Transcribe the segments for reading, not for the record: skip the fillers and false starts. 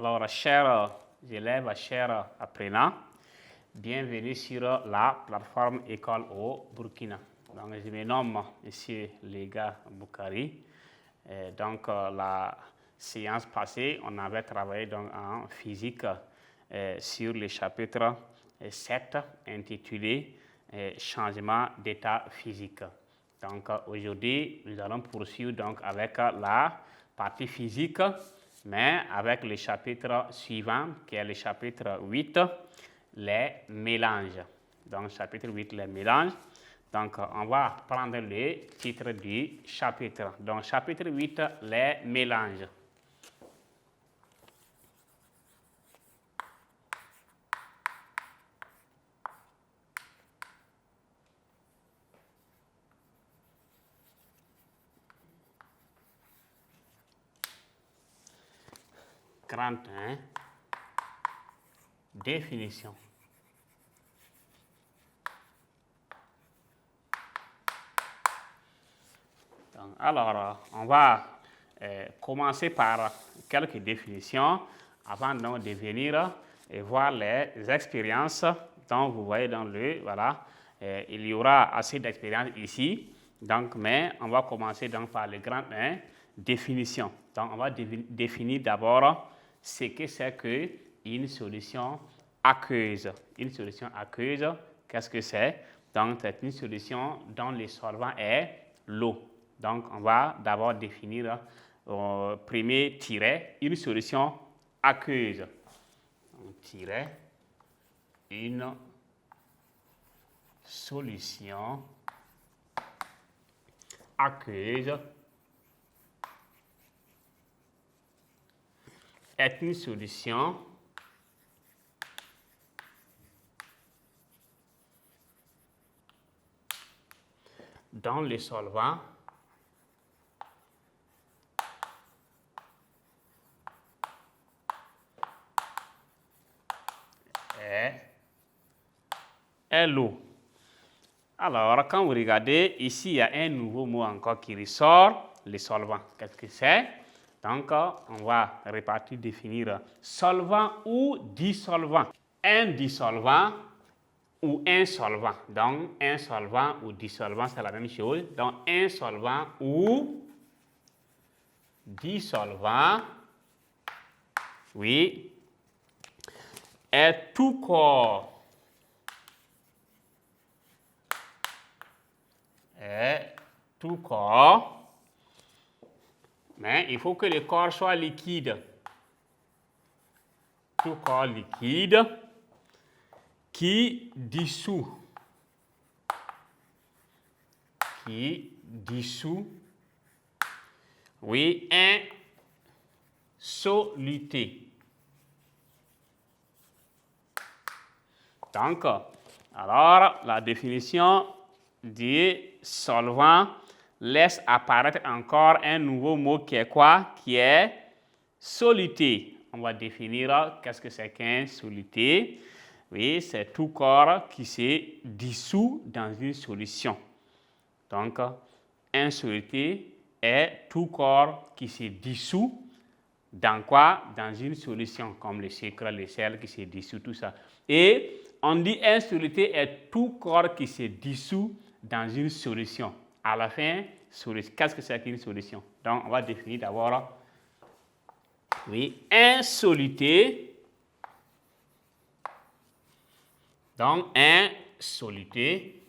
Alors, chers élèves, chers apprenants, bienvenue sur la plateforme École au Burkina. Donc, je me nomme M. Lega Boukari. Donc, la séance passée, on avait travaillé donc, en physique sur le chapitre 7 intitulé Changement d'état physique. Donc, aujourd'hui, nous allons poursuivre donc, avec la partie physique, mais avec le chapitre suivant, qui est le chapitre 8, les mélanges. Donc, chapitre 8, les mélanges. Donc, on va prendre le titre du chapitre. Donc, chapitre 8, les mélanges. Grand 1, définition. Donc, alors, on va commencer par quelques définitions avant donc, de venir et voir les expériences. Donc, vous voyez dans le, voilà, il y aura assez d'expériences ici. Donc, mais on va commencer donc par le grand 1, définition. Donc, on va définir d'abord ce que c'est qu'une solution aqueuse. Une solution aqueuse, qu'est-ce que c'est? Donc, c'est une solution dont le solvant est l'eau. Donc, on va d'abord définir premier tiret, une solution aqueuse. Tiret, une solution aqueuse est une solution dont le solvant est l'eau. Alors, quand vous regardez, ici, il y a un nouveau mot encore qui ressort, le solvant. Qu'est-ce que c'est? Donc, on va répartir, définir solvant ou dissolvant. Un dissolvant ou un solvant. Donc, un solvant ou dissolvant, c'est la même chose. Donc, un solvant ou dissolvant, oui, est tout corps. Est tout corps. Mais il faut que le corps soit liquide. Tout corps liquide qui dissout. Oui, insoluté. Donc, alors, la définition du solvant laisse apparaître encore un nouveau mot qui est quoi? Qui est soluté. On va définir qu'est-ce que c'est qu'un soluté. Oui, c'est tout corps qui se dissout dans une solution. Donc, un soluté est tout corps qui se dissout dans quoi? Dans une solution, comme le sucre, le sel qui se dissout, tout ça. Et on dit un soluté est tout corps qui se dissout dans une solution. À la fin, qu'est-ce que c'est qu'une solution? Donc, on va définir d'abord, oui, un soluté. Donc, un soluté,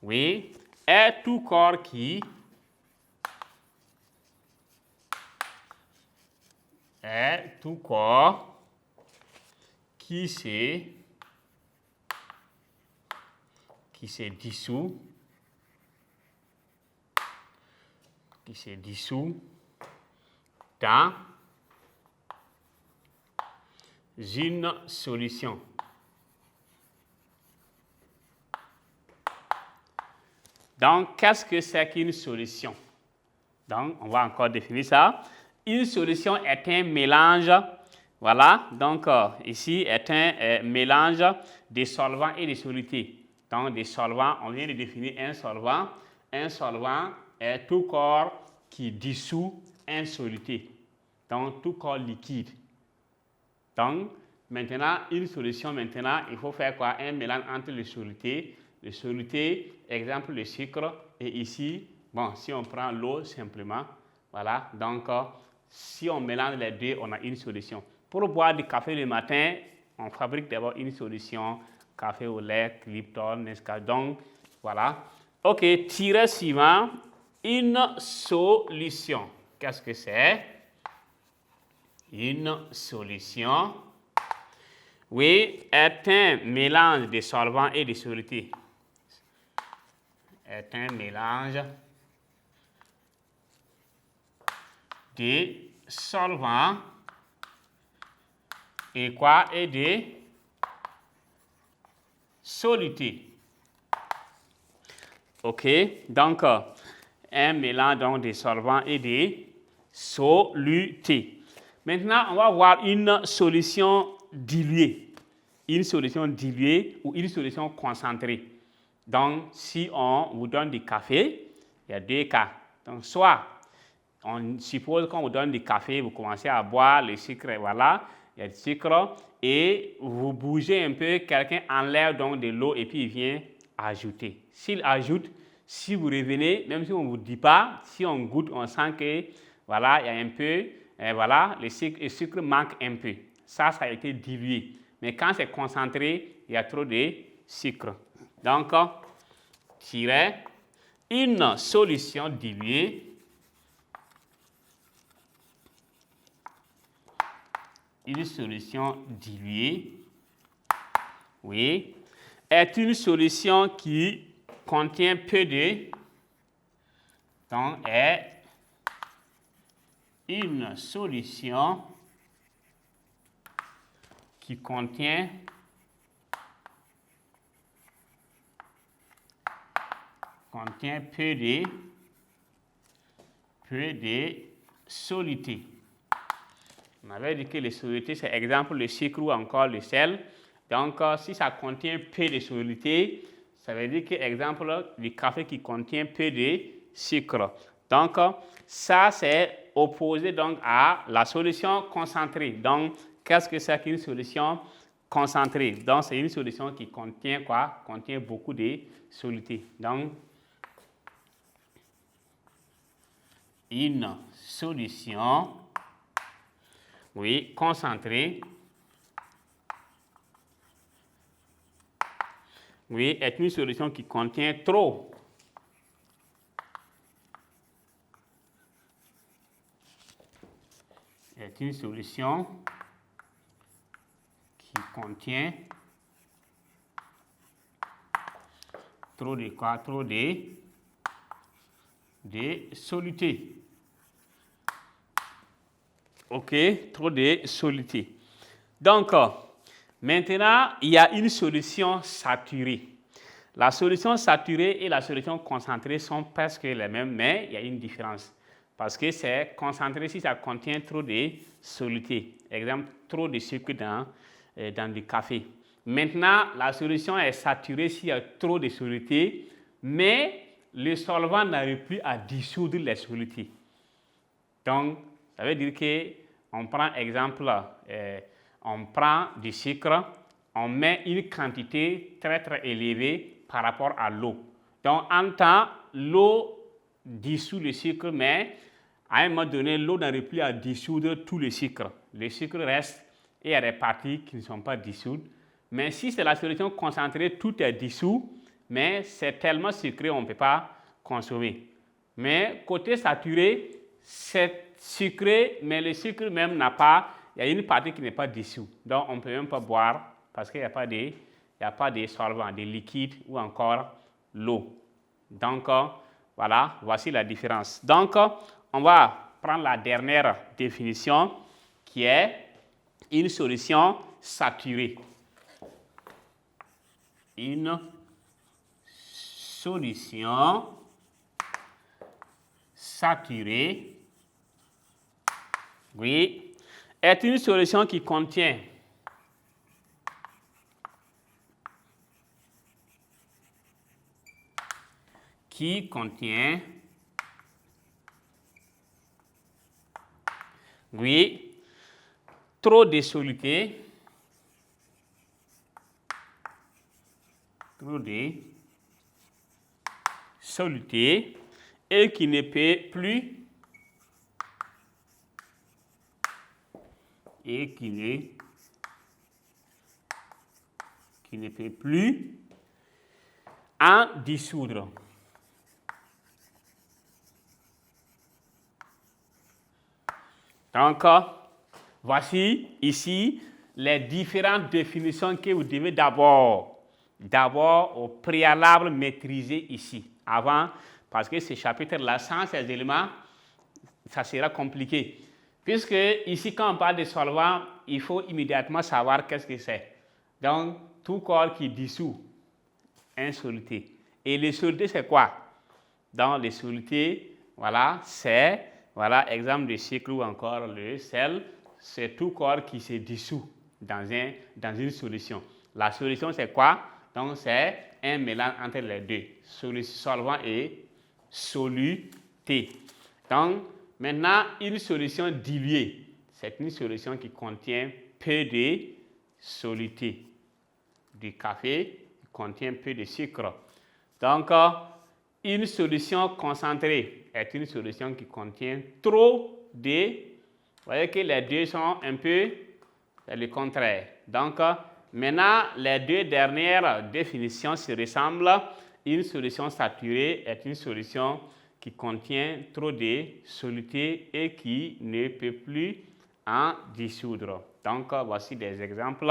oui, est tout corps qui se dissout dans une solution. Donc, qu'est-ce que c'est qu'une solution? Donc, on va encore définir ça. Une solution est un mélange, voilà, donc ici est un mélange de solvants et de solutés. Donc, des solvants, on vient de définir un solvant. Un solvant est tout corps qui dissout un soluté. donc tout corps liquide. Donc, maintenant, une solution, maintenant, il faut faire quoi? Un mélange entre les solutés, exemple le sucre, et ici, bon, si on prend l'eau simplement, voilà, donc si on mélange les deux, on a une solution. Pour boire du café le matin, on fabrique d'abord une solution, café au lait, Lipton, Nescafé, donc voilà. Ok, tiret suivant, une solution. Qu'est-ce que c'est? Une solution, oui, est un mélange de solvants et de solutés. Est un mélange de solvants et quoi? Et de solutés. Ok, donc un mélange donc de solvants et de solutés. Maintenant, on va voir une solution diluée. Une solution diluée ou une solution concentrée. Donc, si on vous donne du café, il y a deux cas. Donc, soit on suppose qu'on vous donne du café, vous commencez à boire le sucre, voilà, il y a du sucre, et vous bougez un peu, quelqu'un enlève donc de l'eau et puis il vient ajouter. S'il ajoute, si vous revenez, même si on ne vous dit pas, si on goûte, on sent que, voilà, il y a un peu, voilà, le sucre manque un peu. Ça a été dilué. Mais quand c'est concentré, il y a trop de sucre. Donc, tirer une solution diluée. Une solution diluée, oui, est une solution qui contient peu de, donc est une solution qui contient peu de solutés. On avait dit que les solutés, c'est exemple le sucre ou encore le sel. Donc, si ça contient peu de solutés, ça veut dire que, exemple, du café qui contient peu de sucre. Donc, ça, c'est opposé donc à la solution concentrée. Donc, qu'est-ce que c'est qu'une solution concentrée? Donc, c'est une solution qui contient quoi? Contient beaucoup de solutés. Donc, une solution, oui, concentrée, oui, est une solution qui contient trop. Est une solution qui contient trop de quoi? Trop de solutés. Ok, trop de solutés. Donc, maintenant, il y a une solution saturée. La solution saturée et la solution concentrée sont presque les mêmes, mais il y a une différence. Parce que c'est concentré si ça contient trop de solutés. Exemple, trop de sucre dans du café. Maintenant, la solution est saturée s'il y a trop de solutés, mais le solvant n'arrive plus à dissoudre les solutés. Donc, ça veut dire qu'on prend exemple, on prend du sucre, on met une quantité très très élevée par rapport à l'eau. Donc, en temps, l'eau dissout le sucre, mais à un moment donné, l'eau n'arrive plus à dissoudre tout le sucre. Le sucre reste et il y a des parties qui ne sont pas dissoutes. Mais si c'est la solution concentrée, tout est dissous, mais c'est tellement sucré, on ne peut pas consommer. Mais côté saturé, c'est sucré, mais le sucre même n'a pas, il y a une partie qui n'est pas dissous. Donc, on ne peut même pas boire parce qu'il n'y a pas de solvant, de liquide ou encore l'eau. Donc, voilà, voici la différence. Donc, on va prendre la dernière définition qui est une solution saturée. Une solution saturée, oui, est une solution qui contient Oui, trop de soluté. Trop de soluté et qui ne peut plus qui ne peut plus en dissoudre. Donc, voici ici les différentes définitions que vous devez d'abord au préalable maîtriser ici, avant, parce que ce chapitre-là, sans ces éléments, ça sera compliqué. Puisque ici, quand on parle de solvant, il faut immédiatement savoir qu'est-ce que c'est. Donc, tout corps qui dissout un soluté. Et les solutés, c'est quoi? Donc, les solutés, voilà, c'est, voilà, exemple de cycle ou encore le sel, c'est tout corps qui se dissout dans une solution. La solution, c'est quoi? Donc, c'est un mélange entre les deux, solvant et soluté. Donc, maintenant, une solution diluée, c'est une solution qui contient peu de soluté. Du café contient peu de sucre. Donc, une solution concentrée est une solution qui contient trop de... Vous voyez que les deux sont un peu le contraire. Donc, maintenant, les deux dernières définitions se ressemblent. Une solution saturée est une solution qui contient trop de soluté et qui ne peut plus en dissoudre. Donc, voici des exemples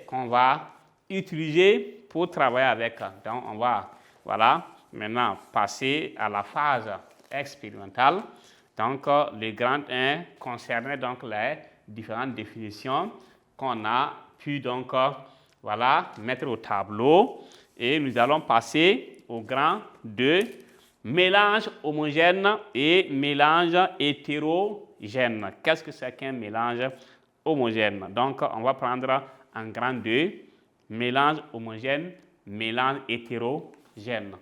qu'on va utiliser pour travailler avec. Donc, on va, voilà, maintenant passer à la phase expérimentale. Donc, le grand 1 concernait donc les différentes définitions qu'on a pu donc, voilà, mettre au tableau. Et nous allons passer au grand 2, mélange homogène et mélange hétérogène. Qu'est-ce que c'est qu'un mélange homogène? Donc, on va prendre en grand 2, mélange homogène, mélange hétérogène.